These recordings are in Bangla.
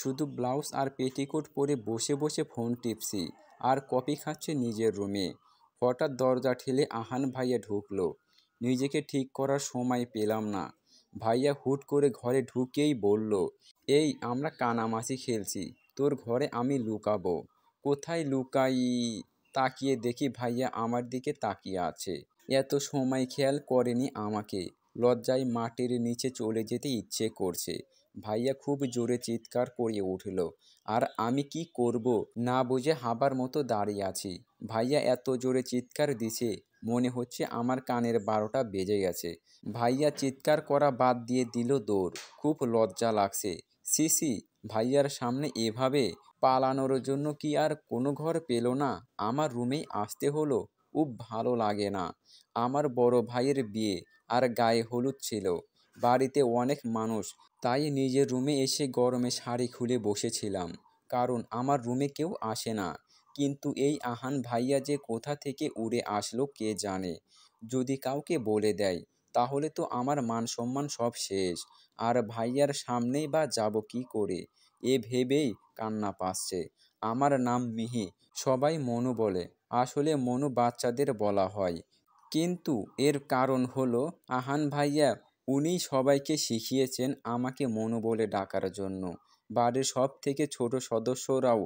শুধু ব্লাউজ আর পেটিকোট পরে বসে বসে ফোন টিপছি আর কফি খাচ্ছে নিজের রুমে। হঠাৎ দরজা ঠেলে আহান ভাইয়া ঢুকলো। নিজেকে ঠিক করার সময় পেলাম না। ভাইয়া হুট করে ঘরে ঢুকেই বলল, এই আমরা কানামাছি খেলছি, তোর ঘরে আমি লুকাবো। কোথায় লুকাই? তাকিয়ে দেখি ভাইয়া আমার দিকে তাকিয়ে আছে। এত সময় খেয়াল করেনি আমাকে। লজ্জায় মাটির নিচে চলে যেতে ইচ্ছে করছে। ভাইয়া খুব জোরে চিৎকার করে উঠল, আর আমি কি করব না বুঝে হাবার মতো দাঁড়িয়ে আছি। ভাইয়া এত জোরে চিৎকার দিছে, মনে হচ্ছে আমার কানের 12টা বেজে গেছে। ভাইয়া চিৎকার করা বাদ দিয়ে দিল দৌড়। খুব লজ্জা লাগছে। সিসি, ভাইয়ার সামনে এভাবে পালানোর জন্য কি আর কোনো ঘর পেল না? আমার রুমেই আসতে হলো। ভালো লাগে না। আমার বড় ভাইয়ের বিয়ে আর গায়ে হলুদ ছিল। বাড়িতে অনেক মানুষ, তাই নিজের রুমে এসে গরমে শাড়ি খুলে বসেছিলাম, কারণ আমার রুমে কেউ আসে না। কিন্তু এই আহান ভাইয়া যে কোথা থেকে উড়ে আসলো কে জানে। যদি কাউকে বলে দেয় তাহলে তো আমার মান সম্মান সব শেষ। আর ভাইয়ার সামনেই বা যাব কি করে? এ ভেবেই কান্না পাচ্ছে। আমার নাম মিহি, সবাই মনু বলে। আসলে মনু বাচ্চাদের বলা হয়। কিন্তু এর কারণ হলো আহান ভাইয়া, উনিই সবাইকে শিখিয়েছেন আমাকে মনু বলে ডাকার জন্য। বাড়ির সব থেকে ছোট সদস্যরাও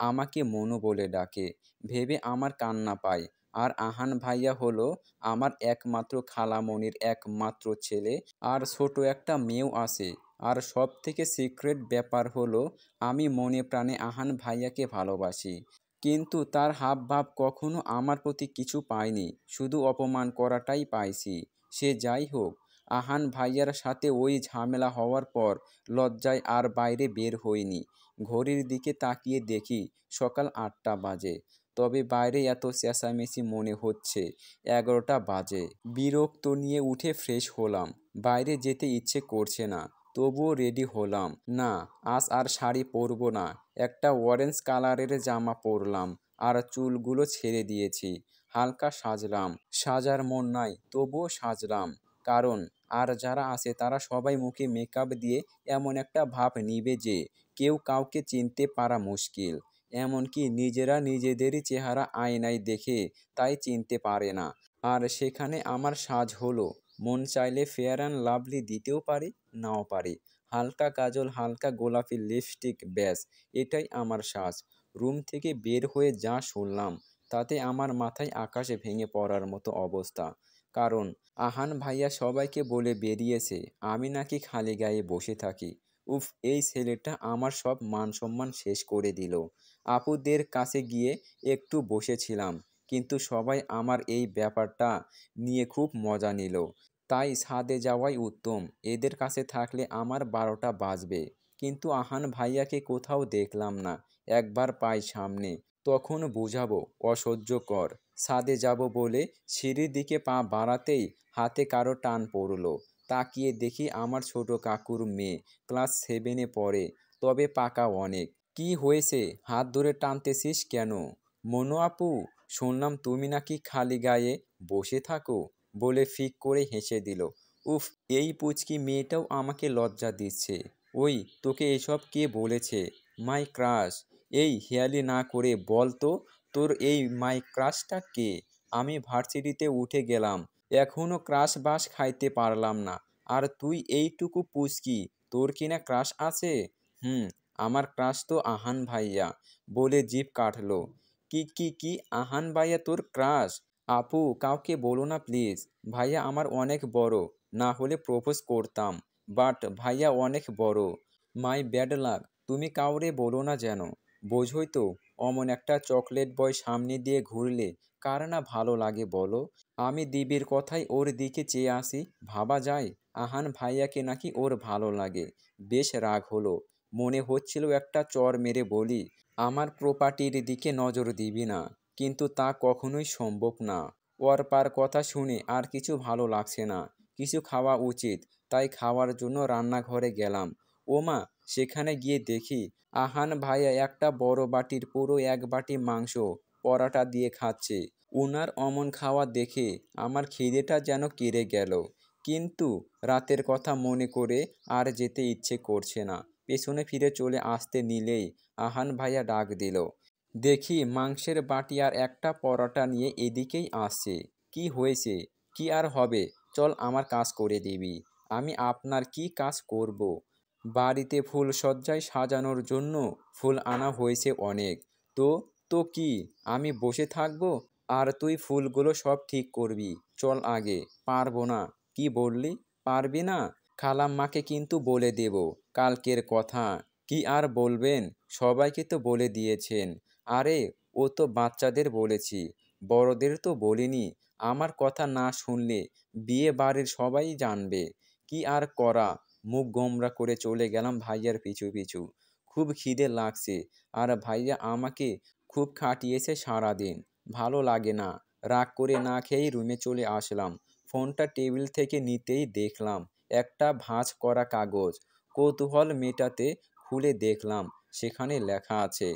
আমাকে মনু বলে ডাকে। ভেবে আমার কান্না পায়। আর আহান ভাইয়া হলো আমার একমাত্র খালামণির একমাত্র ছেলে, আর ছোট একটা মেয়েও আছে। আর সব থেকে সিক্রেট ব্যাপার হলো আমি মনে প্রাণে আহান ভাইয়াকে ভালোবাসি। কিন্তু তার হাব ভাব কখনো আমার প্রতি কিছু পাইনি, শুধু অপমান করাটাই পাইছি। সে যাই হোক, আহান ভাইয়ার সাথে ওই ঝামেলা হওয়ার পর লজ্জায় আর বাইরে বের হইনি। ঘড়ির দিকে তাকিয়ে দেখি সকাল 8টা বাজে। তবে বাইরে এত চেঁচামেচি মনে হচ্ছে 11টা বাজে। বিরক্ত নিয়ে উঠে ফ্রেশ হলাম। বাইরে যেতে ইচ্ছে করছে না, তবুও রেডি হলাম। না, আজ আর শাড়ি পরবো না। একটা অরেঞ্জ কালারের জামা পরলাম আর চুলগুলো ছেড়ে দিয়েছি। হালকা সাজলাম। সাজার মন নাই, তবুও সাজলাম। কারণ আর যারা আছে তারা সবাই মুখে মেকআপ দিয়ে এমন একটা ভাব নিবে যে কেউ কাউকে চিনতে পারা মুশকিল। এমনকি নিজেরা নিজেদেরই চেহারা আয়নায় দেখে তাই চিনতে পারে না। আর সেখানে আমার সাজ হলো, মন চাইলে ফেয়ার অ্যান্ড লাভলি দিতেও পারি, নাও পারি। হালকা কাজল, হালকা গোলাপি লিপস্টিক, ব্যাস এটাই আমার সাজ। রুম থেকে বের হয়ে যা শুনলাম তাতে আমার মাথায় আকাশে ভেঙে পড়ার মতো অবস্থা। কারণ আহান ভাইয়া সবাইকে বলে বেরিয়েছে আমি নাকি খালি গায়ে বসে থাকি। এই ছেলেটা আমার সব মান সম্মান শেষ করে দিল। আপুদের কাছে গিয়ে একটু বসেছিলাম, কিন্তু সবাই আমার এই ব্যাপারটা নিয়ে খুব মজা নিল। তাই ছাদে যাওয়াই উত্তম। এদের কাছে থাকলে আমার 12টা বাজবে। কিন্তু আহান ভাইয়াকে কোথাও দেখলাম না। একবার পাই সামনে, তখন বুঝাবো অসহ্যকর। ছাদে যাব বলে সিঁড়ির দিকে পা বাড়াতেই হাতে কারো টান পড়ল। তাকিয়ে দেখি আমার ছোট কাকুর মেয়ে, ক্লাস 7-এ পড়ে, তবে পাকা অনেক। কি হয়েছে, হাত ধরে টানতেছিস কেন? মনু আপু, শুনলাম তুমি নাকি খালি গায়ে বসে থাকো, বলে ফিক করে হেসে দিল। এই পুচকি মেয়েটাও আমাকে লজ্জা দিচ্ছে। ওই, তোকে এসব কে বলেছে? My crush. এই হেয়ালি না করে বল তো, তোর এই মাই ক্রাশটা কে? আমি ভার্সিটিতে উঠে গেলাম, এখনো ক্রাশ বাস খাইতে পারলাম না। আর তুই এইটুকু পুচকি, তোর কিনা ক্রাশ আছে? হুম, আমার ক্রাশ তো আহান ভাইয়া, বলে জিভ কাটলো। কি আহান ভাইয়া তোর ক্রাশ? আপু, কাউকে বলো না প্লিজ। ভাইয়া আমার অনেক বড়, না হলে প্রপোজ করতাম, বাট ভাইয়া অনেক বড়। My bad luck. তুমি কাউরে বলো না যেন। বোঝোই তো, অমন একটা চকলেট বয় সামনে দিয়ে ঘুরলে কার না ভালো লাগে বলো? আমি দিবির কথায় ওর দিকে চেয়ে আসি, ভাবা যায় আহান ভাইয়াকে নাকি ওর ভালো লাগে। বেশ রাগ হলো। মনে হচ্ছিল একটা চর মেরে বলি, আমার প্রপার্টির দিকে নজর দিবি না। কিন্তু তা কখনোই সম্ভব না। অর্পার কথা শুনে আর কিছু ভালো লাগছে না। কিছু খাওয়া উচিত, তাই খাওয়ার জন্য রান্নাঘরে গেলাম। ওমা, সেখানে গিয়ে দেখি আহান ভাইয়া একটা বড় বাটির পুরো 1 বাটি মাংস পরাটা দিয়ে খাচ্ছে। উনার অমন খাওয়া দেখে আমার খিদেটা যেন কেড়ে গেল। কিন্তু রাতের কথা মনে করে আর যেতে ইচ্ছে করছে না। পেছনে ফিরে চলে আসতে নিলেই আহান ভাইয়া ডাক দিল, দেখি মাংসের বাটি আর একটা পরোটা নিয়ে এদিকেই আসছে। কি হয়েছে? কি আর হবে, চল আমার কাজ করে দিবি। আমি আপনার কি কাজ করব? বাড়িতে ফুলসজ্জায় সাজানোর জন্য ফুল আনা হয়েছে অনেক। তো তো কি আমি বসে থাকবো আর তুই ফুলগুলো সব ঠিক করবি? চল আগে। পারবো না। কি বললি? পারবি না? খালাম্মাকে কিন্তু বলে দেব কালকের কথা। কি আর বলবেন, সবাইকে তো বলে দিয়েছেন। আরে ও তো বাচ্চাদের বলেছি, বড়দের তো বলিনি। আমার কথা না শুনলে বিয়ে বাড়ির সবাই জানবে। কি আর করা, মুখ গোমড়া করে চলে গেলাম ভাইয়ার পিছু পিছু। খুব খিদে লাগছে আর ভাইয়া আমাকে খুব খাটিয়েছে সারাদিন, ভালো লাগে না। রাগ করে না খেয়েই রুমে চলে আসলাম। ফোনটা টেবিল থেকে নিতেই দেখলাম একটা ভাঁজ করা কাগজ। কৌতূহল মেটাতে খুলে দেখলাম সেখানে লেখা আছে,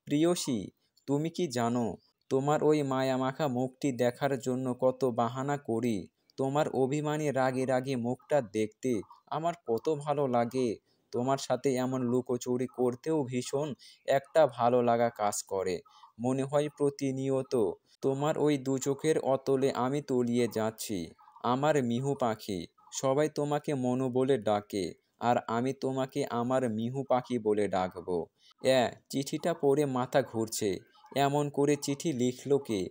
প্রিয়সী, তুমি কি জানো তোমার ওই মায়ামাখা মুখটি দেখার জন্য কত বাহানা করি? তোমার অভিমানী রাগে রাগে মুখটা দেখতে আমার কত ভালো লাগে। তোমার সাথে এমন লুকোচুরি করতেও ভীষণ একটা ভালো লাগা কাজ করে। মনে হয় প্রতিনিয়ত তোমার ওই দু চোখের অতলে আমি তলিয়ে যাচ্ছি। আমার মিহু পাখি, সবাই তোমাকে মনু বলে ডাকে, আর আমি তোমাকে আমার মিহু পাখি বলে ডাকবো। চিঠিটা পড়ে মাথা ঘুরছে। এমন করে চিঠি লিখলো কে?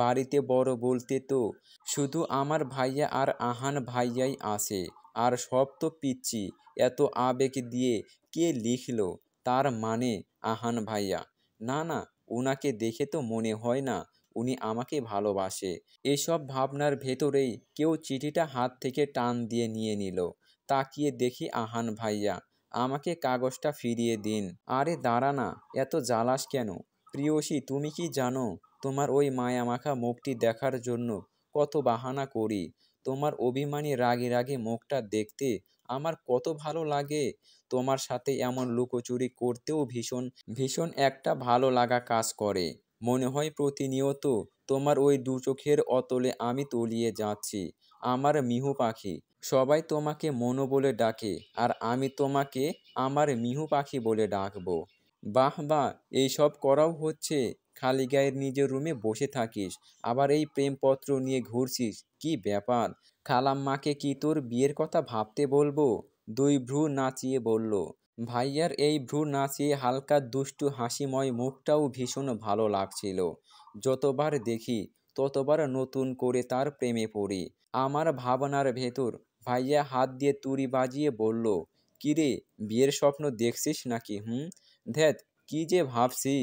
বাড়িতে বড় বলতে তো শুধু আমার ভাইয়া আর আহান ভাইয়াই আসে, আর সব তো পিচ্ছি। এত আবেগ দিয়ে কে লিখলো? তার মানে আহান ভাইয়া? না না, উনাকে দেখে তো মনে হয় না উনি আমাকে ভালোবাসে। এসব ভাবনার ভেতরেই কেউ চিঠিটা হাত থেকে টান দিয়ে নিয়ে নিল। তাকিয়ে দেখি আহান ভাইয়া। আমাকে কাগজটা ফিরিয়ে দিন। আরে দাঁড়া না, এত জ্বালাস কেন? প্রিয়সী, তুমি কি জানো তোমার ওই মায়ামাখা মুখটি দেখার জন্য কত বাহানা করি? তোমার অভিমানী রাগে রাগে মুখটা দেখতে আমার কত ভালো লাগে। তোমার সাথে এমন লুকোচুরি করতেও ভীষণ ভীষণ একটা ভালো লাগা কাজ করে। মনে হয় প্রতিনিয়ত তোমার ওই দু চোখের অতলে আমি তলিয়ে যাচ্ছি। আমার মিহু পাখি, সবাই তোমাকে মনু বলে ডাকে, আর আমি তোমাকে আমার মিহু পাখি বলে ডাকবো। বাহ বাহ, এইসব করাও হচ্ছে? খালি গায়ের নিজের রুমে বসে থাকিস, আবার এই প্রেমপত্র নিয়ে ঘুরছিস, কি ব্যাপার? খালাম্মাকে কি তোর বিয়ের কথা ভাবতে বলবো? দুই ভ্রু নাচিয়ে বলল। ভাইয়ার এই ভ্রু নাচিয়ে হালকা দুষ্টু হাসিময় মুখটাও ভীষণ ভালো লাগছিল। যতবার দেখি ততবার নতুন করে তার প্রেমে পড়ি। আমার ভাবনার ভেতর ভাইয়া হাত দিয়ে তুড়ি বাজিয়ে বলল, কিরে, বিয়ের স্বপ্ন দেখছিস নাকি? ধ্যাত, কি যে ভাবছি।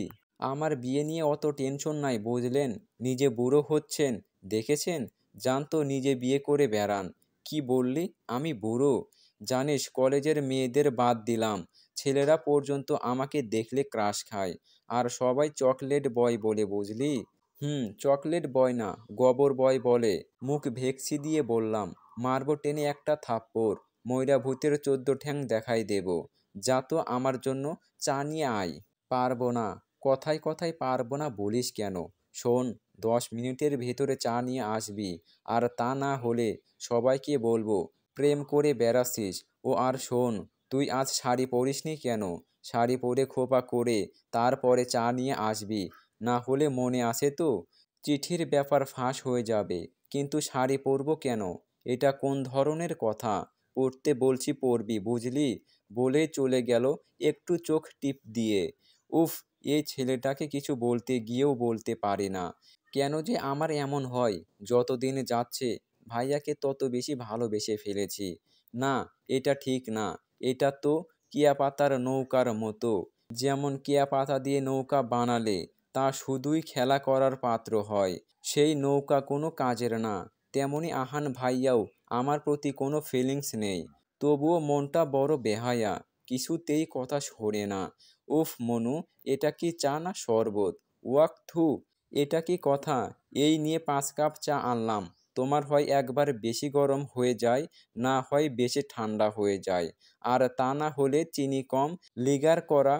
আমার বিয়ে নিয়ে অত টেনশন নাই বুঝলেন। নিজে বুড়ো হচ্ছেন, দেখেছেন? জানতো নিজে বিয়ে করে বেড়ান। কি বললি? আমি বুড়ো? জানিস, কলেজের মেয়েদের বাদ দিলাম, ছেলেরা পর্যন্ত আমাকে দেখলে ক্রাশ খায়, আর সবাই চকলেট বয় বলে, বুঝলি? চকলেট বয় না, গোবর বয় বলে। মুখ ভেকসি দিয়ে বললাম, মারবো টেনে একটা থাপ্পড়, ময়রা ভূতের 14 ঠ্যাং দেখাই দেব। যা তো আমার জন্য চা নিয়ে আয়। পারবো না। কথায় কথায় পারবো না বলিস কেন? শোন, 10 মিনিটের ভেতরে চা নিয়ে আসবি, আর তা না হলে সবাইকে বলবো প্রেম করে বেড়াচ্ছিস। ও আর শোন, তুই আজ শাড়ি পরিসনি কেন? শাড়ি পরে খোপা করে তারপরে চা নিয়ে আসবি, না হলে মনে আছে তো? চিঠির ব্যাপার ফাঁস হয়ে যাবে। কিন্তু শাড়ি পরবো কেন? এটা কোন ধরনের কথা? পড়তে বলছি পড়বি, বুঝলি? বলেই চলে গেল একটু চোখ টিপ দিয়ে। উফ, এই ছেলেটাকে কিছু বলতে গিয়েও বলতে পারি না। কেন যে আমার এমন হয়? যত দিন যাচ্ছে ভাইয়াকে তত বেশি ভালোবেসে ফেলেছি। না, এটা ঠিক না। এটা তো কেয়া পাতার নৌকার মতো। যেমন কেয়া পাতা দিয়ে নৌকা বানালে তা শুধুই খেলা করার পাত্র হয়, সেই নৌকা কোনো কাজের না। তেমনি আহান ভাইয়াও আমার প্রতি কোনো ফিলিংস নেই। তবুও মনটা বড় বেহায়া, কিছুতেই কথা সরে না। উফ মনু, এটা কি চা না শরবত? ওয়াক থু, এটা কি কথা? এই নিয়ে 5 কাপ চা আনলাম। তোমার হয় একবার বেশি গরম হয়ে যায়, না হয় বেশি ঠান্ডা হয়ে যায়, আর তা না হলে চিনি কম, লিগার করা।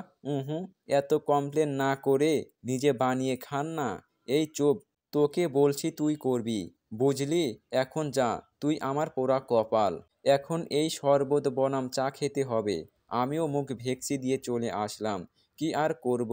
এত কমপ্লেন না করে নিজে বানিয়ে খান না। এই চুপ, তোকে বলছি তুই করবি, বুঝলি? এখন যা, তুই আমার পোড়া কপাল। এখন এই শরবত বনাম চা খেতে হবে, আমিও মুখ ভেকচি দিয়ে চলে আসলাম। কি আর করব,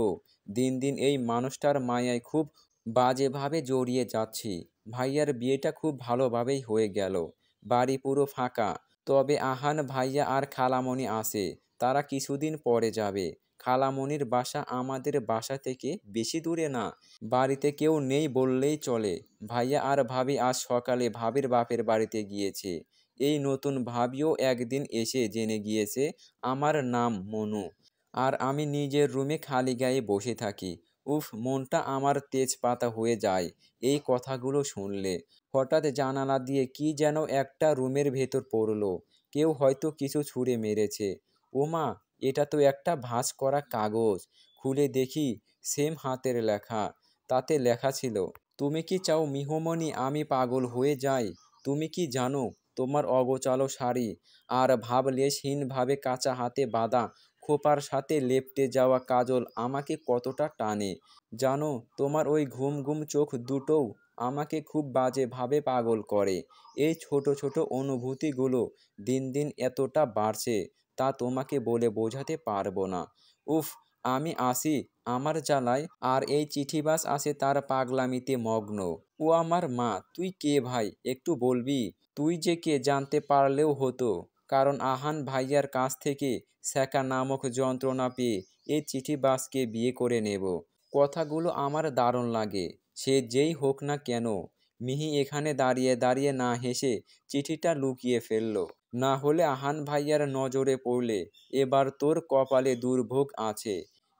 দিন দিন এই মানুষটার মায়ায় খুব বাজেভাবে জড়িয়ে যাচ্ছি। ভাইয়ার বিয়েটা খুব ভালোভাবেই হয়ে গেল। বাড়ি পুরো ফাঁকা। তবে আহান ভাইয়া আর খালামণি আছে, তারা কিছুদিন পরে যাবে। খালামণির বাসা আমাদের বাসা থেকে বেশি দূরে না, বাড়িতে কেউ নেই বললেই চলে। ভাইয়া আর ভাবি আজ সকালে ভাবির বাপের বাড়িতে গিয়েছে। এই নতুন ভাবিও একদিন এসে জেনে গিয়েছে আমার নাম মনু। আর আমি নিজের রুমে খালি গায়ে বসে থাকি। উফ, মনটা আমার তেজপাতা হয়ে যায় এই কথাগুলো শুনলে। হঠাৎ জানালা দিয়ে কি যেন একটা রুমের ভেতর পড়লো। কেউ হয়তো কিছু ছুঁড়ে মেরেছে। ওমা, এটা তো একটা ভাঁজ করা কাগজ। খুলে দেখি সেম হাতের লেখা। তাতে লেখা ছিল, তুমি কি চাও মিহমণি আমি পাগল হয়ে যাই? তুমি কি জানো তোমার অগোছালো শাড়ি আর ভাবলেশহীনভাবে কাঁচা হাতে বাঁধা খোপার সাথে লেপ্টে যাওয়া কাজল আমাকে কতটা টানে? জানো তোমার ওই ঘুম ঘুম চোখ দুটোও আমাকে খুব বাজেভাবে পাগল করে। এই ছোট ছোট অনুভূতিগুলো দিন দিন এতটা বাড়ছে তা তোমাকে বলে বোঝাতে পারবো না। উফ, আমি আসি আমার জ্বালায়, আর এই চিঠিবাজ আছে তার পাগলামিতে মগ্ন। ও আমার মা, তুই কে ভাই একটু বলবি? তুই যে কে জানতে পারলেও হতো, কারণ আহান ভাইয়ার কাছ থেকে ছ্যাঁকা নামক যন্ত্রণা পেয়ে এই চিঠিবাজকে বিয়ে করে নেব। কথাগুলো আমার দারুণ লাগে, সে যেই হোক না কেন। মিহি এখানে দাঁড়িয়ে দাঁড়িয়ে না হেসে চিঠিটা লুকিয়ে ফেলল। না হলে আহান ভাইয়ার নজরে পড়লে এবার তোর কপালে দুর্ভোগ আছে।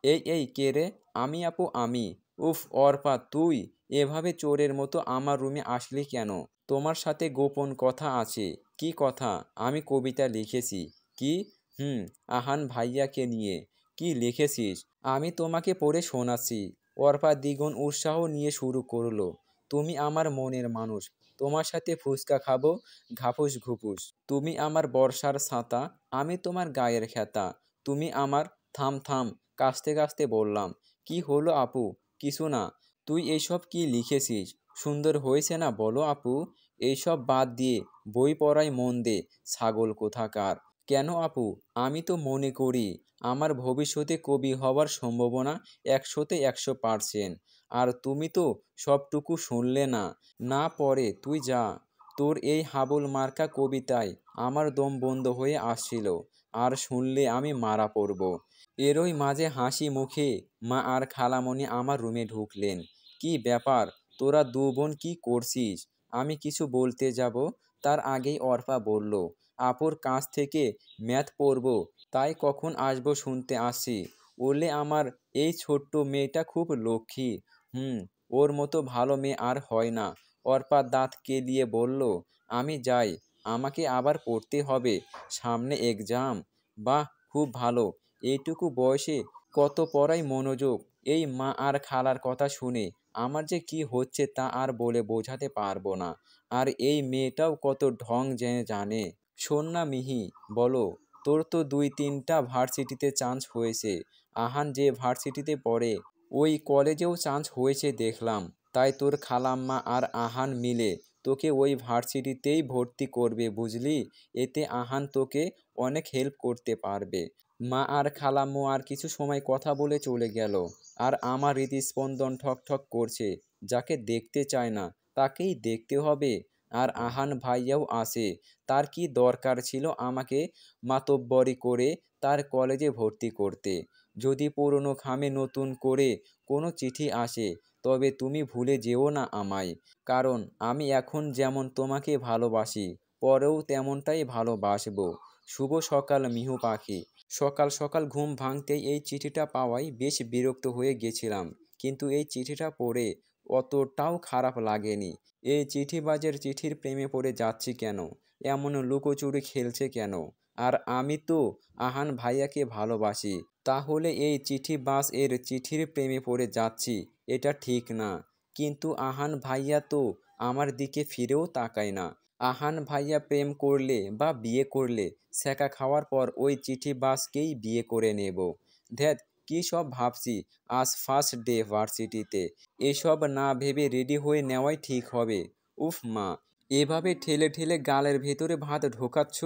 এই এই কে রে? আমি আপু, আমি। উফ অর্পা, তুই এভাবে চোরের মতো আমার রুমে আসলি কেন? তোমার সাথে গোপন কথা আছে। কি কথা? আমি কবিতা লিখেছি। কি? হুম, আহান ভাইয়াকে নিয়ে। কি লিখেছিস? আমি তোমাকে পড়ে শোনাচ্ছি। অর্পা দ্বিগুণ উৎসাহ নিয়ে শুরু করলো। তুমি আমার মনের মানুষ, তোমার সাথে ফুচকা খাবো ঘাপুস ঘুপুস। তুমি আমার বর্ষার ছাতা, আমি তোমার গায়ের খেতা। তুমি আমার থাম থাম, কাশতে কাশতে বললাম। কি হলো আপু? কিছু না। তুই এইসব কি লিখেছিস? সুন্দর হয়েছে না বলো আপু? এইসব বাদ দিয়ে বই পড়ায় মন দে, ছাগল কোথাকার। কেন আপু? আমি তো মনে করি আমার ভবিষ্যতে কবি হওয়ার সম্ভাবনা 100-তে 100%। আর তুমি তো সবটুকু শুনলে না। না পড়ে তুই যা। তোর এই হাবল মার্কা কবিতায় আমার দম বন্ধ হয়ে আসছিল। আর শুনলে আমি মারা পড়ব। এরই মাঝে হাসি মুখে মা আর খালামণি আমার রুমে ঢুকলেন। কি ব্যাপার, তোরা দু বোন কি করছিস? আমি কিছু বলতে যাব, তার আগেই অর্পা বলল, আপুর কাছ থেকে ম্যাথ পড়ব, তাই কখন আসবো শুনতে আসি। বললে আমার এই ছোট্ট মেয়েটা খুব লক্ষ্মী। ওর মতো ভালো মেয়ে আর হয় না। অর্পা দাঁত কেলিয়ে বলল, আমি যাই, আমাকে আবার পড়তে হবে, সামনে এক্সাম। বাহ, খুব ভালো। এইটুকু বয়সে কত পড়ায় মনোযোগ। এই মা আর খালার কথা শুনে আমার যে কি হচ্ছে তা আর বলে বোঝাতে পারবো না। আর এই মেয়েটাও কত ঢং জানে। শোন না মিহি, বলো, তোর তো 2-3টা ভার্সিটিতে চান্স হয়েছে। আহান যে ভার্সিটিতে পড়ে ওই কলেজেও চান্স হয়েছে দেখলাম। তাই তোর খালাম্মা আর আহান মিলে তোকে ওই ভার্সিটিতেই ভর্তি করবে, বুঝলি? এতে আহান তোকে অনেক হেল্প করতে পারবে। মা আর খালাম্মু আর কিছু সময় কথা বলে চলে গেল। আর আমার হৃদস্পন্দন ঠক ঠক করছে। যাকে দেখতে চায় না তাকেই দেখতে হবে। আর আহান ভাইয়াও আসে। তার কি দরকার ছিল আমাকে মাতব্বরি করে তার কলেজে ভর্তি করতে? যদি পুরনো খামে নতুন করে কোনো চিঠি আসে তবে তুমি ভুলে যেও না আমায়। কারণ আমি এখন যেমন তোমাকে ভালোবাসি, পরেও তেমনটাই ভালোবাসবো। শুভ সকাল মিহু পাখি। সকাল সকাল ঘুম ভাঙতেই এই চিঠিটা পাওয়ায় বেশ বিরক্ত হয়ে গেছিলাম, কিন্তু এই চিঠিটা পড়ে অতটাও খারাপ লাগেনি। এই চিঠিবাজের চিঠির প্রেমে পড়ে যাচ্ছি কেন? এমন লুকোচুরি খেলছে কেন? আর আমি তো আহান ভাইয়াকে ভালোবাসি। তাহলে এই চিঠিবাজ এর চিঠির প্রেমে পড়ে যাচ্ছি, এটা ঠিক না। কিন্তু আহান ভাইয়া তো আমার দিকে ফিরেও তাকায় না। আহান ভাইয়া প্রেম করলে বা বিয়ে করলে ছ্যাঁকা খাওয়ার পর ওই চিঠিবাজকেই বিয়ে করে নেব। ধ্যাৎ, কী সব ভাবছি আজ ফার্স্ট ডে ভার্সিটিতে। এসব না ভেবে রেডি হয়ে নেওয়াই ঠিক হবে। উফ মা, এভাবে ঠেলে ঠেলে গালের ভেতরে ভাত ঢোকাচ্ছ?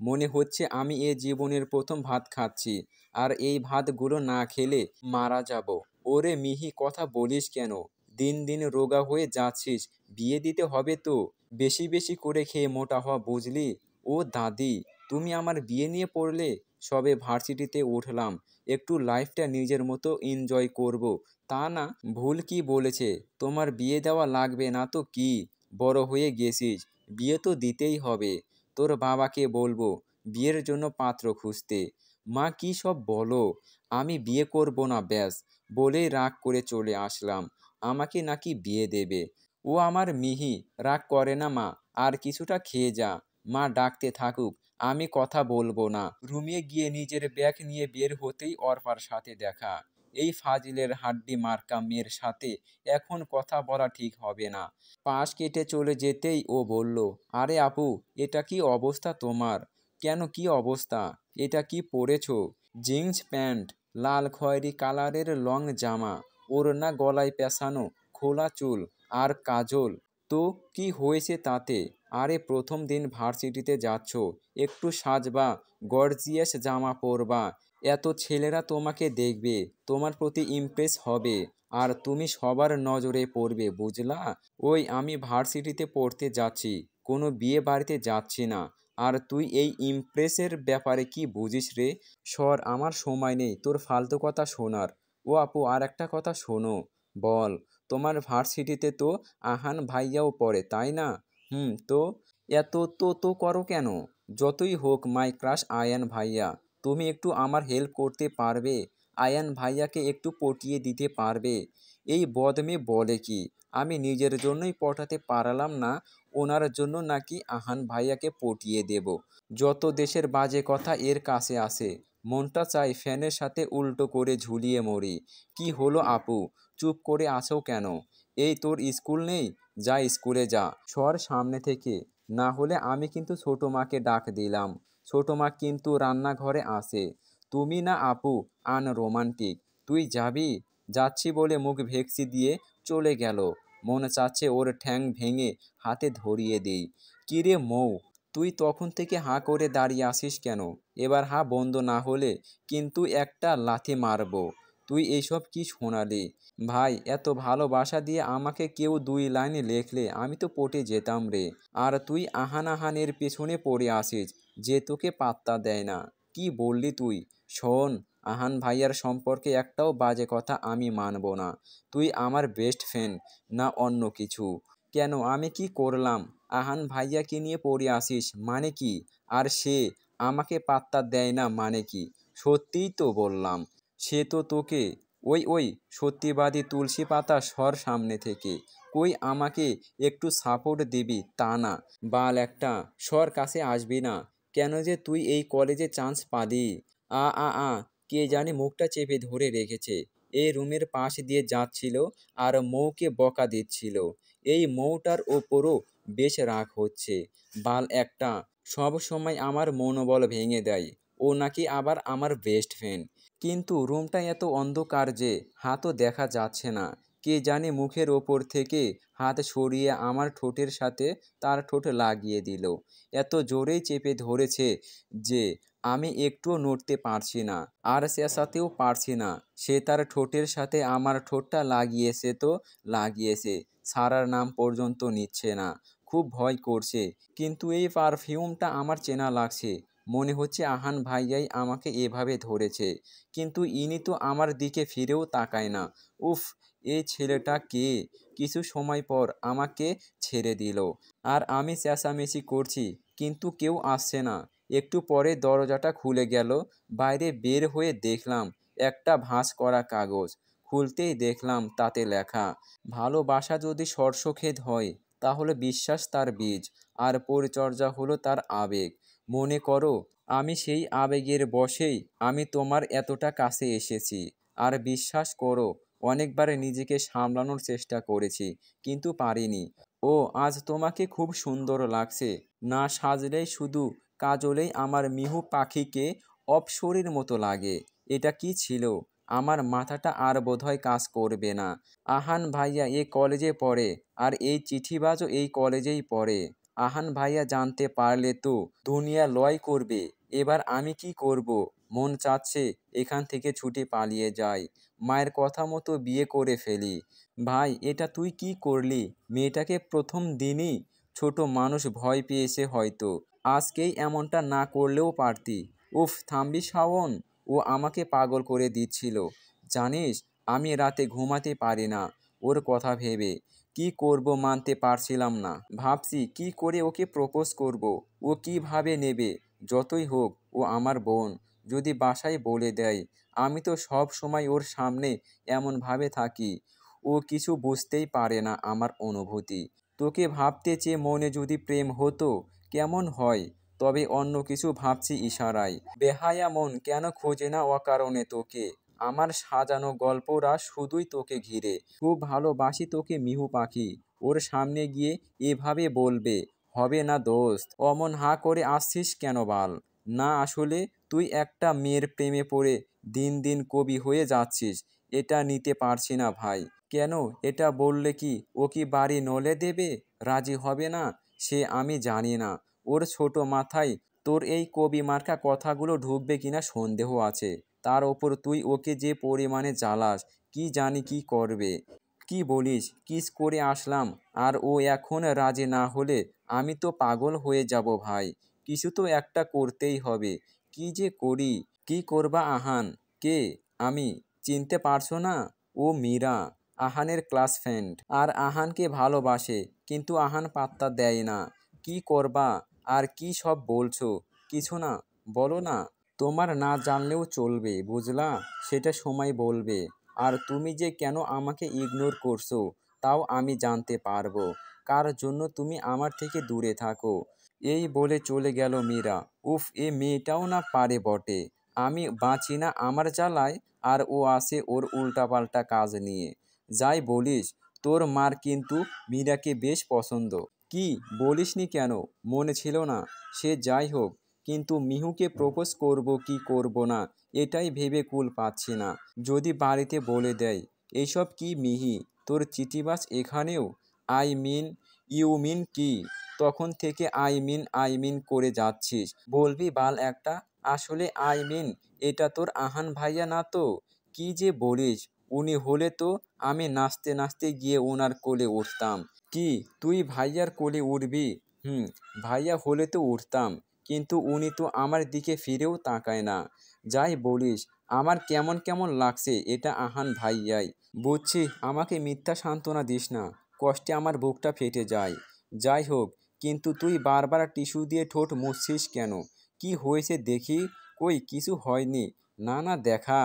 মনে হচ্ছে আমি এ জীবনের প্রথম ভাত খাচ্ছি, আর এই ভাতগুলো না খেলে মারা যাব। ওরে মিহি, কথা বলিস কেন? দিন দিন রোগা হয়ে যাচ্ছিস। বিয়ে দিতে হবে তো। বেশি বেশি করে খেয়ে মোটা হওয়া, বুঝলি? ও দাদি, তুমি আমার বিয়ে নিয়ে পড়লে? সবে ভার্সিটিতে উঠলাম, একটু লাইফটা নিজের মতো এনজয় করব, তা না? ভুল কি বলেছে? তোমার বিয়ে দেওয়া লাগবে না তো কি? বড় হয়ে গেছিস, বিয়ে তো দিতেই হবে। তোর বাবাকে বলবো বিয়ের জন্য পাত্র খুঁজতে। মা কি সব বলো? আমি বিয়ে করব না ব্যাস, বলেই রাগ করে চলে আসলাম। আমাকে নাকি বিয়ে দেবে। ও আমার মিহি, রাগ করে না মা, আর কিছুটা খেয়ে যা। মা ডাকতে থাকুক, আমি কথা বলবো না। রুমে গিয়ে নিজের ব্যাগ নিয়ে বের হতেই অর্পার সাথে দেখা। এই ফাজিলের হাড্ডি মার্কা মেয়ের সাথে এখন কথা বলা ঠিক হবে না। পাশ কেটে চলে যেতেই ও বলল, আরে আপু, এটা কি অবস্থা তোমার? কেন, কি অবস্থা? এটা কি পরেছো? জিন্স প্যান্ট, লাল খয়েরি কালারের লং জামা, ওড়না গলায় পেঁচানো, খোলা চুল, আর কাজল। তো কি হয়েছে তাতে? আরে প্রথম দিন ভার্সিটিতে যাচ্ছ, একটু সাজবা, গর্জিয়াস জামা পরবা, এত ছেলেরা তোমাকে দেখবে, তোমার প্রতি ইমপ্রেস হবে, আর তুমি সবার নজরে পড়বে, বুঝলা? ওই আমি ভার্সিটিতে পড়তে যাচ্ছি, কোনো বিয়ে বাড়িতে যাচ্ছি না। আর তুই এই ইমপ্রেসের ব্যাপারে কি বুঝিস রে? সর, আমার সময় নেই তোর ফালতু কথা শোনার। ও আপু, আর একটা কথা শোনো। বল। তোমার ভার্সিটিতে তো আহান ভাইয়াও পড়ে, তাই না? হুম, তো এত তো করো কেন? যতই হোক মাই ক্রাশ আয়ান ভাইয়া। তুমি একটু আমার হেল্প করতে পারবে? আয়ান ভাইয়াকে একটু পটিয়ে দিতে পারবে? এই বদমে বলে কি? আমি নিজের জন্যই পটাতে পারলাম না, ওনার জন্য নাকি আহান ভাইয়াকে পটিয়ে দেব? যত দেশের বাজে কথা এর কাছে আসে, মনটা চাই ফ্যানের সাথে উল্টো করে ঝুলিয়ে মরি। কি হলো আপু, চুপ করে আছো কেন? এই তোর স্কুল নেই? যা স্কুলে যা। সর সামনে থেকে, না হলে আমি কিন্তু ছোট মাকে ডাক দিলাম। ছোট মা কিন্তু রান্নাঘরে আছে। তুমি না আপু, আনরোমান্টিক। তুই যাবি? যাচ্ছি বলে মুখ ভেকচি দিয়ে চলে গেল। মনে চাচ্ছে ওর ঠ্যাং ভেঙে হাতে ধরিয়ে দেই। কিরে মৌ, তুই তখন থেকে হাঁ করে দাঁড়িয়ে আসিস কেন? এবার হাঁ বন্ধ না হলে কিন্তু একটা লাথি মারবো। তুই এইসব কি শোনালি? ভাই, এত ভালোবাসা দিয়ে আমাকে কেউ 2 লাইন লেখলে আমি তো পটে যেতাম রে। আর তুই আহান আহানের পেছনে পড়ে আসিস, যে তোকে পাত্তা দেয় না। কি বললি তুই? শোন, আহান ভাইয়ার সম্পর্কে একটাও বাজে কথা আমি মানব না। তুই আমার বেস্ট ফ্রেন্ড, না অন্য কিছু। কেন, আমি কি করলাম? আহান ভাইয়াকে নিয়ে পড়ে আসিস মানে কি? আর সে আমাকে পাত্তা দেয় না মানে কি? সত্যিই তো বললাম। সে তো তোকে, ওই ওই সত্যিবাদী তুলসী পাতা, সর সামনে থেকে। কই আমাকে একটু সাপোর্ট দিবি তা না? বাল একটা, সর, কাছে আসবি না। কেন যে তুই এই কলেজে চান্স পালি? আ কে জানি মুখটা চেপে ধরে রেখেছে। এই রুমের পাশ দিয়ে যাচ্ছিল আর মৌকে বকা দিচ্ছিল। এই মৌটার ওপরও বেশ রাগ হচ্ছে। বাল একটা, সব সময় আমার মনোবল ভেঙে দেয়। ও নাকি আবার আমার বেস্ট ফ্রেন্ড। কিন্তু রুমটা এত অন্ধকার যে হাতও দেখা যাচ্ছে না। কে জানে মুখের ওপর থেকে হাত সরিয়ে আমার ঠোঁটের সাথে তার ঠোঁট লাগিয়ে দিল। এত জোরেই চেপে ধরেছে যে আমি একটুও নড়তে পারছি না, আর চেঁচাতেও পারছি না। সে তার ঠোঁটের সাথে আমার ঠোঁটটা লাগিয়েছে তো লাগিয়েছে, ছাড়ার নাম পর্যন্ত নিচ্ছে না। খুব ভয় করছে, কিন্তু এই পারফিউমটা আমার চেনা লাগছে। মনে হচ্ছে আহান ভাইয়াই আমাকে এভাবে ধরেছে, কিন্তু ইনি তো আমার দিকে ফিরেও তাকায় না। উফ, এই ছেলেটা কে? কিছু সময় পর আমাকে ছেড়ে দিল, আর আমি চেঁচামেচি করছি, কিন্তু কেউ আসছে না। একটু পরে দরজাটা খুলে গেল। বাইরে বের হয়ে দেখলাম একটা ভাঁজ করা কাগজ। খুলতেই দেখলাম তাতে লেখা, ভালোবাসা যদি শস্যক্ষেত হয় তাহলে বিশ্বাস তার বীজ, আর পরিচর্যা হলো তার আবেগ। মনে করো আমি সেই আবেগের বশেই আমি তোমার এতটা কাছে এসেছি। আর বিশ্বাস করো, অনেকবার নিজেকে সামলানোর চেষ্টা করেছি, কিন্তু পারিনি। ও আজ তোমাকে খুব সুন্দর লাগছে। না সাজলেই শুধু কাজলেই আমার মিহু পাখিকে অপসরীর মতো লাগে। এটা কি ছিল? আমার মাথাটা আর বোধহয় কাজ করবে না। আহান ভাইয়া এই কলেজে পড়ে, আর এই চিঠিবাজও এই কলেজেই পড়ে। আহান ভাইয়া জানতে পারলে তো দুনিয়া লয় করবে। এবার আমি কি করব? মন চাচ্ছে এখান থেকে ছুটে পালিয়ে যাই, মায়ের কথা মতো বিয়ে করে ফেলি। ভাই, এটা তুই কি করলি? মেয়েটাকে প্রথম দিনই ছোট মানুষ ভয় পেয়েছে হয়তো। আজকেই এমনটা না করলেও পারতি। উফ, থামবি শাওন? ও আমাকে পাগল করে দিচ্ছিল। জানিস, আমি রাতে ঘুমাতে পারি না ওর কথা ভেবে। কি করব মানতে পারছিলাম না। ভাবছি কি করে ওকে প্রপোজ করব। ও কিভাবে নেবে? যতই হোক ও আমার বোন। যদি বাসায় বলে দেয়, আমি তো সব সময় ওর সামনে এমনভাবে থাকি, ও কিছু বুঝতেই পারে না আমার অনুভূতি। তোকে ভাবতে চেয়ে মনে যদি প্রেম হতো কেমন হয়? তবে অন্য কিছু ভাবছি ইশারায়। বেহায়া মন কেন খোঁজে না অকারণে তোকে? আমার সাজানো গল্পরা শুধুই তোকে ঘিরে। খুব ভালোবাসি তোকে মিহু পাখি। ওর সামনে গিয়ে এভাবে বলবে, হবে না দোস্ত। অমন হাঁ করে আসছিস কেন বাল? না, আসলে তুই একটা মেয়ের প্রেমে পড়ে দিন দিন কবি হয়ে যাচ্ছিস। এটা নিতে পারছি না ভাই। কেন? এটা বললে কি ও কি বাড়ি নলে দেবে? রাজি হবে না? সে আমি জানি না। ওর ছোট মাথায় তোর এই কবি মার্কা কথাগুলো ঢুকবে কিনা সন্দেহ আছে। তার ওপর তুই ওকে যে পরিমাণে জ্বালাস, কি জানি কি করবে। কি বলিস? কিস করে আসলাম, আর ও এখন রাজি না হলে আমি তো পাগল হয়ে যাব ভাই। কিছু তো একটা করতেই হবে। কি যে করি? কি করবা আহান? কে? আমি? চিনতে পারছো না? ও মীরা, আহানের ক্লাস ফ্রেন্ড। আর আহানকে ভালোবাসে, কিন্তু আহান পাত্তা দেয় না। কি করবা? আর কি সব বলছো? কিছু না, বলো না। তোমার না জানলেও চলবে, বুঝলা? সেটা সময় বলবে। আর তুমি যে কেন আমাকে ইগনোর করছো তাও আমি জানতে পারবো। কার জন্য তুমি আমার থেকে দূরে থাকো। এই বলে চলে গেল মীরা। উফ, এ মেয়েটাও না পারে বটে। আমি বাঁচি না আমার জ্বালায়, আর ও আসে ওর উল্টাপাল্টা কাজ নিয়ে। যাই বলিস, তোর মার কিন্তু মীরাকে বেশ পছন্দ। কি বলিসনি কেন? মনে ছিল না? সে যাই হোক, কিন্তু মিহুকে প্রপোজ করব কি করব না এটাই ভেবে কুল পাচ্ছি না। যদি বাড়িতে বলে দেয়, এইসব কি মিহি, তোর চিঠিবাজ এখানেও? আই মিন, ইউ মিন কি? তখন থেকে আই মিন করে যাচ্ছিস। বলবি বাল একটা। আসলে আই মিন, এটা তোর আহান ভাইয়া না তো? কি যে বলিস? উনি হলে তো আমি নাচতে নাচতে গিয়ে ওনার কোলে উঠতাম। কি, তুই ভাইয়ার কোলে উঠবি? হুম, ভাইয়া হলে তো উঠতাম, কিন্তু উনি তো আমার দিকে ফিরেও তাকায় না। যাই বলিস, আমার কেমন কেমন লাগছে এটা আহান ভাইয়াই। বুঝছি, আমাকে মিথ্যা সান্ত্বনা দিস না, কষ্টে আমার বুকটা ফেটে যায়। যাই হোক, কিন্তু তুই বারবার টিস্যু দিয়ে ঠোঁট মুছছিস কেন? কি হয়েছে দেখি? কই কিছু হয়নি। না না, দেখা।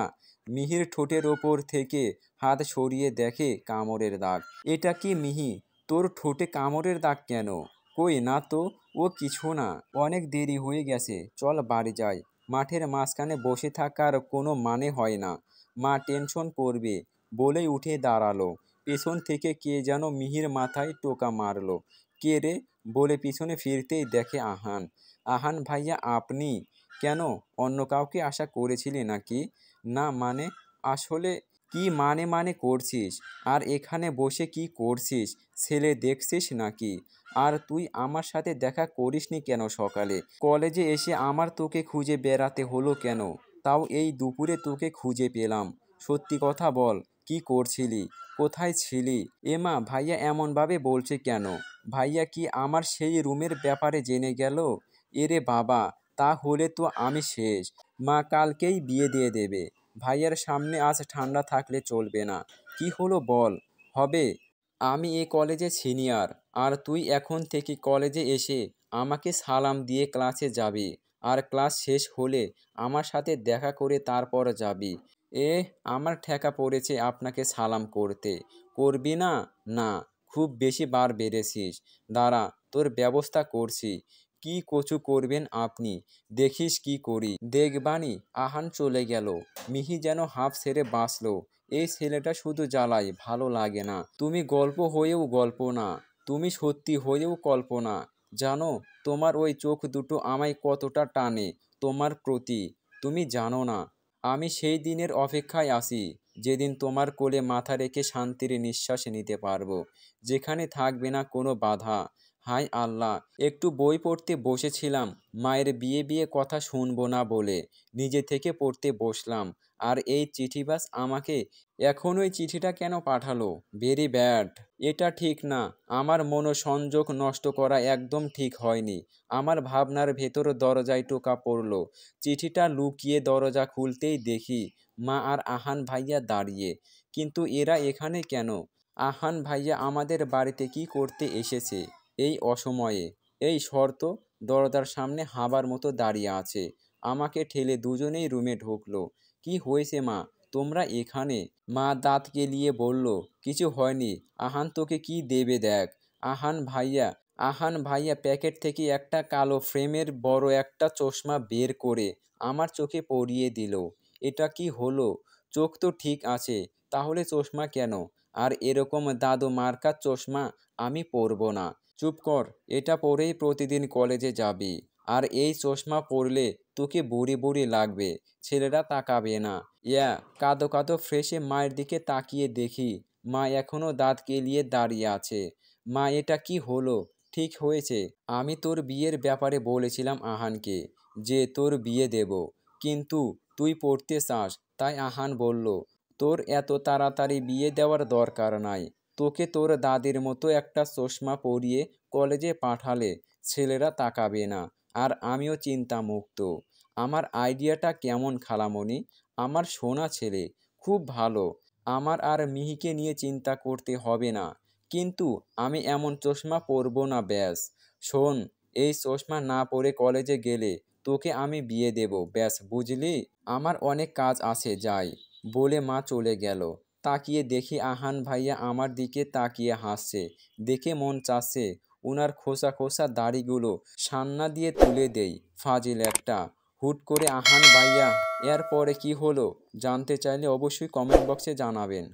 মিহির ঠোঁটের ওপর থেকে হাত সরিয়ে দেখে কামড়ের দাগ। এটা কি মিহি, তোর ঠোঁটে কামড়ের দাগ কেন? কই না তো। ও কিছু না। অনেক দেরি হয়ে গেছে, চল বাড়ি যাই। মাঠের মাঝখানে বসে থাকার কোনো মানে হয় না। মা টেনশন করবে বলেই উঠে দাঁড়ালো। পেছন থেকে কে যেন মিহির মাথায় টোকা মারলো। কে রে বলে পিছনে ফিরতেই দেখে আহান। আহান ভাইয়া, আপনি? কেন, অন্য কাউকে আশা করেছিলি নাকি? না মানে, আসলে কি মানে করছিস? আর এখানে বসে কি করছিস? ছেলে দেখছিস নাকি? আর তুই আমার সাথে দেখা করিসনি কেন সকালে? কলেজে এসে আমার তোকে খুঁজে বেড়াতে হলো কেন? তাও এই দুপুরে তোকে খুঁজে পেলাম। সত্যি কথা বল, কি করছিলি? কোথায় ছিলি? এমা, ভাইয়া এমনভাবে বলছে কেন? ভাইয়া কি আমার সেই রুমের ব্যাপারে জেনে গেল? এরে বাবা, তা হলে তো আমি শেষ। মা কালকেই বিয়ে দিয়ে দেবে। ভাইয়ার সামনে আজ ঠান্ডা থাকলে চলবে না। কি হলো বল? হবে। আমি এ কলেজে সিনিয়র, আর তুই এখন থেকে কলেজে এসে আমাকে সালাম দিয়ে ক্লাসে যাবি। আর ক্লাস শেষ হলে আমার সাথে দেখা করে তারপর যাবি। এ, আমার ঠেকা পড়েছে আপনাকে সালাম করতে। করবি না? না, খুব বেশি বার বেড়েছিস। দাঁড়া, তোর ব্যবস্থা করছি। কি কচু করবেন আপনি? দেখিস কি করি। দেখবানি। আহান চলে গেল। মিহি যেন হাঁফ ছেড়ে বাঁচল। এই ছেলেটা শুধু জ্বালায়, ভালো লাগে না। তুমি গল্প হয়েও গল্প না, তুমি সত্যি হয়েও কল্পনা। জানো, তোমার ওই চোখ দুটো আমায় কতটা টানে তোমার প্রতি, তুমি জানো না। আমি সেই দিনের অপেক্ষায় আছি, যেদিন তোমার কোলে মাথা রেখে শান্তির নিঃশ্বাস নিতে পারবো, যেখানে থাকবে না কোনো বাধা, হায় আল্লাহ, একটু বই পড়তে বসেছিলাম, মায়ের বিয়ে বিয়ে কথা শুনবো না বলে নিজে থেকে পড়তে বসলাম, আর এই চিঠিবাজ আমাকে এখন ওই চিঠিটা কেন পাঠালো? Very bad. এটা ঠিক না। আমার মনোসংযোগ নষ্ট করা একদম ঠিক হয়নি। আমার ভাবনার ভেতর দরজায় টোকা পড়ল। চিঠিটা লুকিয়ে দরজা খুলতেই দেখি মা আর আহান ভাইয়া দাঁড়িয়ে। কিন্তু এরা এখানে কেন? আহান ভাইয়া আমাদের বাড়িতে কি করতে এসেছে এই অসময়ে? এই শর্ত দরজার সামনে হাবার মতো দাঁড়িয়ে আছে। আমাকে ঠেলে দুজনেই রুমে ঢুকলো। কি হয়েছে মা, তোমরা এখানে? মা দাঁত কেলিয়ে বলল, কিছু হয়নি, আহান তোকে কি দেবে দেখ। আহান ভাইয়া প্যাকেট থেকে একটা কালো ফ্রেমের বড় একটা চশমা বের করে আমার চোখে পরিয়ে দিল। এটা কি হলো? চোখ তো ঠিক আছে, তাহলে চশমা কেন? আর এরকম দাদু মার্কা চশমা আমি পরবো না। চুপ কর, এটা পরেই প্রতিদিন কলেজে যাবি। আর এই চশমা পরলে তোকে বুড়ি বুড়ি লাগবে, ছেলেরা তাকাবে না। ইয়া, কাঁদো কাঁদো ফ্রেশে মায়ের দিকে তাকিয়ে দেখি মা এখনো দাঁত কেলিয়ে দাঁড়িয়ে আছে। মা, এটা কি হলো? ঠিক হয়েছে, আমি তোর বিয়ের ব্যাপারে বলেছিলাম আহানকে যে তোর বিয়ে দেব, কিন্তু তুই পড়তে চাস, তাই আহান বলল তোর এত তাড়াতাড়ি বিয়ে দেওয়ার দরকার নাই। তোকে তোর দাদির মতো একটা চশমা পরিয়ে কলেজে পাঠালে ছেলেরা তাকাবে না, আর আমিও চিন্তামুক্ত। আমার আইডিয়াটা কেমন খালামণি? আমার সোনা ছেলে খুব ভালো। আমার আর মিহিকে নিয়ে চিন্তা করতে হবে না। কিন্তু আমি এমন চশমা পরবো না ব্যাস। শোন, এই চশমা না পরে কলেজে গেলে তোকে আমি বিয়ে দেব ব্যাস, বুঝলি? আমার অনেক কাজ আছে, যাই। বলে মা চলে গেল। তাকিয়ে দেখি আহান ভাইয়া আমার দিকে তাকিয়ে হাসছে। দেখে মন চাচ্ছে উনার খোসা খোসা দাড়িগুলো সান্না দিয়ে তুলে দেই। ফাজিল একটা। হুট করে আহান ভাইয়া এর পরে কি হলো জানতে চাইলে অবশ্যই কমেন্ট বক্সে জানাবেন।